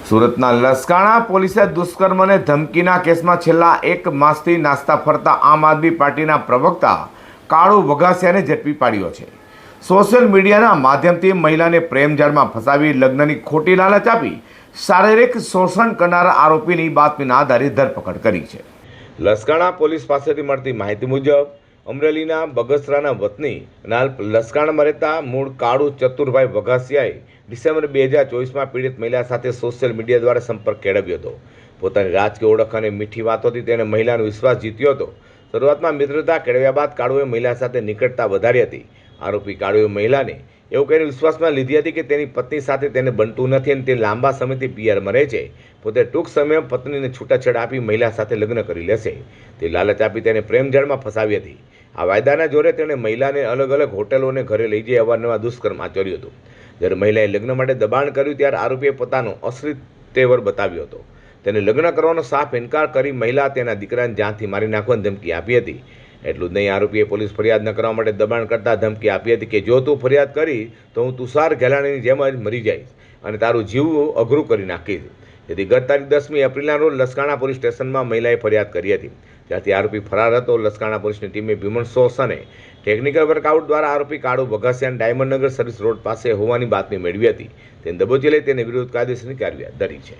સુરતના લસકાણા પોલીસે દુષ્કર્મને ધમકીના કેસમાં છેલ્લા એક માસથી નાસ્તા ફરતા આમ આદમી પાર્ટીના પ્રવક્તા કાળુ વઘાસિયાને ઝડપી પાડ્યો છે। સોશિયલ મીડિયાના માધ્યમથી મહિલાને પ્રેમજાળમાં ફસાવી લગ્નની ખોટી લાલચ આપી શારીરિક શોષણ કરનારા આરોપીની બાતમીના આધારે ધરપકડ કરી છે। લસકાણા પોલીસ પાસેથી મળતી માહિતી મુજબ અમરેલીના બગસરાના વતની નાલ લસકાણામાં રહેતા મૂળ કાળુ ચતુરભાઈ વઘાસિયાએ ડિસેમ્બર 2024માં પીડિત મહિલા સાથે સોશિયલ મીડિયા દ્વારા સંપર્ક કેળવ્યો હતો। પોતાની રાજકીય ઓળખ અને મીઠી વાતોથી તેને મહિલાનો વિશ્વાસ જીત્યો હતો। શરૂઆતમાં મિત્રતા કેળવ્યા બાદ કાળુએ મહિલા સાથે નિકટતા વધારી હતી। આરોપી કાળુએ મહિલાને એવું કહીને વિશ્વાસમાં લીધી હતી કે તેની પત્ની સાથે તેને બનતું નથી અને તે લાંબા સમયથી પિયરમાં રહે છે। પોતે ટૂંક સમયમાં પત્નીને છૂટાછેડા આપી મહિલા સાથે લગ્ન કરી લેશે તે લાલચ આપી તેને પ્રેમજાળમાં ફસાવી હતી। આ વાયદાના જોરે તેણે મહિલાને અલગ અલગ હોટેલો અને ઘરે લઈ જઈ અવારનવાર દુષ્કર્મ આચર્યું હતું। જ્યારે મહિલાએ લગ્ન માટે દબાણ કર્યું ત્યારે આરોપીએ પોતાનો અશ્લીલ તેવર બતાવ્યો હતો। તેને લગ્ન કરવાનો સાફ ઇનકાર કરી મહિલા તેના દીકરાને જાનથી મારી નાખવાની ધમકી આપી હતી। એટલું જ નહીં, આરોપીએ પોલીસ ફરિયાદ ન કરવા માટે દબાણ કરતા ધમકી આપી હતી કે જો તું ફરિયાદ કરી તો હું તુષાર ગેલાણીની જેમ જ મરી જઈશ અને તારું જીવવું અઘરું કરી નાખીશ। જેથી ગત તારીખ 10મી એપ્રિલના રોજ લસકાણા પોલીસ સ્ટેશનમાં મહિલાએ ફરિયાદ કરી હતી। ત્યારથી આરોપી ફરાર હતો। લસકાણા પોલીસની ટીમે ભીમણ સોસ અને ટેકનિકલ વર્કઆઉટ દ્વારા આરોપી કાળુ વઘાસિયાને ડાયમંડનગર સર્વિસ રોડ પાસે હોવાની બાતમી મેળવી હતી। તેને દબોચી લઈ તેની વિરુદ્ધ કાયદેસરની કાર્યવાહી ધરી છે।